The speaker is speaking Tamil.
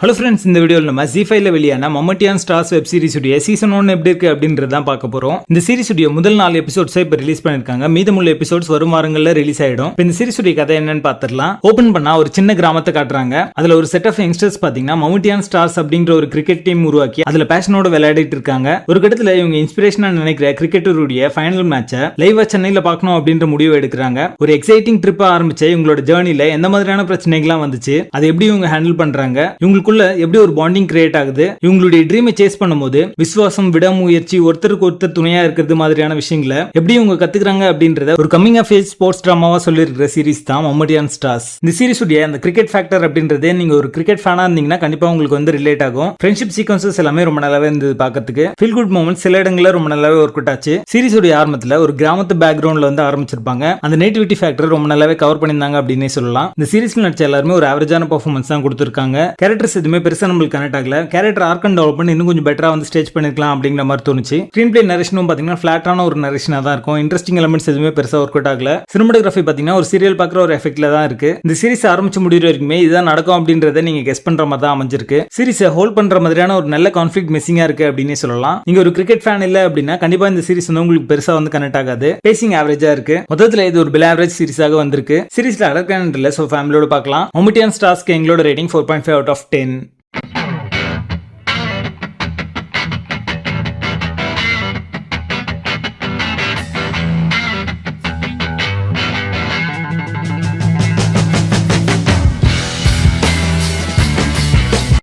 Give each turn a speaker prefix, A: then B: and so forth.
A: ஹலோ ஃப்ரெண்ட்ஸ், இந்த வீடியோவில் நம்ம ஜி5ல வெளியான மம்மட்டியான் ஸ்டார்ஸ் வெப் சீரிஸ் உடைய சீசன் 1 எப்படி இருக்கு அப்படின்றது தான் பார்க்க போறோம். இந்த சீரிஸ் உடைய முதல் 4 எபிசோட்ஸை இப்போ ரிலீஸ் பண்ணிருக்காங்க. மீதமுள்ள எபிசோட்ஸ் வரும் வாரங்களில் ரிலீஸ் ஆயிடும். இந்த சீரிஸ் உடைய கதை என்னன்னு பார்த்துடலாம். ஓபன் பண்ணா ஒரு சின்ன கிராமத்தை காட்டுறாங்க. அதுல ஒரு செட் ஆஃப் யங்ஸ்டர்ஸ் பாத்தீங்கன்னா மம்மட்டியான் ஸ்டார்ஸ் அப்படிங்கிற ஒரு கிரிக்கெட் டீம் உருவாக்கி அதுல பேஷனோட விளையாடிட்டு இருக்காங்க. ஒரு கட்டத்துல இவங்க இன்ஸ்பிரேஷனா நினைக்கிற கிரிக்கெட்டருடைய ஃபைனல் மேட்சை லைவா சென்னையில பார்க்கணும் அப்படின்ற முடிவு எடுக்கிறாங்க. ஒரு எக்ஸைட்டிங் ட்ரிப்பா ஆரம்பிச்ச இவங்களோட ஜேர்னில எந்த மாதிரியான பிரச்சனைகள்லாம் வந்துச்சு, அதை எப்படி இவங்க ஹேண்டில் பண்றாங்க, இவங்களுக்குள்ள எப்படி ஒரு பாண்டிங் கிரியேட் ஆகுது, இவங்களுடைய ட்ரீமை சேஸ் பண்ணும்போது விசுவாசம், விடாமுயற்சி, ஒருத்தருக்கு ஒருத்தர் துணையா இருக்கிறது மாதிரியான விஷயங்களை எப்படி இவங்க கத்துக்கிறாங்க அப்படின்றத ஒரு கமிங் ஆஃப் ஏஜ் ஸ்போர்ட்ஸ் டிராமாவா சொல்லியிருக்கிற சீரிஸ் தான் மம்மட்டியான் ஸ்டார்ஸ். இந்த சீரிஸ் உடைய அந்த கிரிக்கெட் ஃபேக்டர் அப்படின்றதே நீங்க ஒரு கிரிக்கெட் ஃபேனா இருந்தீங்கன்னா கண்டிப்பா உங்களுக்கு வந்து ரிலேட் ஆகும். ஃப்ரெண்ட்ஷிப் சீக்வன்சஸ் எல்லாமே ரொம்ப நல்லாவே இருந்தது பார்க்கிறதுக்கு. ஃபீல் குட் மூமெண்ட்ஸ் சில இடங்கள்ல ரொம்ப நல்லாவே ஒர்க் அவுட் ஆச்சு. சீரிஸ் உடைய ஆரம்பத்துல ஒரு கிராமத்து பேக்ரவுண்ட்ல வந்து ஆரம்பிச்சிருப்பாங்க. அந்த நேட்டிவிட்டி ஃபேக்டர் ரொம்ப நல்லாவே கவர் பண்ணியிருந்தாங்க அப்படின்னே சொல்லலாம். இந்த சீரிஸ்ல நடிச்ச எல்லாருமே ஒரு ஆவரேஜான பெர்ஃபார்மன்ஸ் தான் கொடுத்திருக்காங்க. கேரக்டர்ஸ் எதுவுமே பெருசா நம்மளுக்கு கனெக்ட் ஆகல. கேரக்டர் ஆர்க் அண்ட் டெவலப்மெண்ட் இன்னும் கொஞ்சம் பெட்டரா வந்து ஸ்டேஜ் பண்ணிருக்கலாம் அப்படிங்கிற மாதிரி தோணுச்சு. ஸ்கிரீன் பிளே நரேஷனும் பாத்தீங்கன்னா ஃபிளாட்டான ஒரு நரேஷனா தான் இருக்கும். இன்ட்ரெஸ்டிங் எலிமெண்ட்ஸ் எதுவுமே பெருசா ஒர்க் அவுட் ஆகல. சினிமாட்டோகிராஃபி பாத்தீங்கன்னா ஒரு சீரியல் பார்க்குற ஒரு எஃபெக்ட்ல தான் இருக்கு. இந்த சீரிஸ் ஆரம்பிச்சு முடிகிற வரைக்குமே இதுதான் நடக்கும் அப்படின்றத நீங்க கெஸ் பண்ற மாதிரி தான் அமைஞ்சிருக்கு. சீரிஸை ஹோல்ட் பண்ற மாதிரியான ஒரு நல்ல கான்ஃபிளிக்ட் மிஸ்ஸிங்கா இருக்கு அப்படின்னே சொல்லலாம். நீங்க ஒரு கிரிக்கெட் ஃபேன் இல்ல அப்படின்னா கண்டிப்பா இந்த சீரிஸ் வந்து உங்களுக்கு பெருசா வந்து கனெக்ட் ஆகாது. பேசிங் ஆவரேஜா இருக்கு. மொத்தத்துல இது ஒரு பிலோ ஆவரேஜ் சீரிஸாக வந்திருக்கு. சீரிஸ்ல அடர்கான இல்ல, சோ ஃபேமிலியோட பார்க்கலாம். மம்மட்டியான் ஸ்டார்ஸ்க்கு எங்களோட ரேட்டிங் 4.5 out of 10.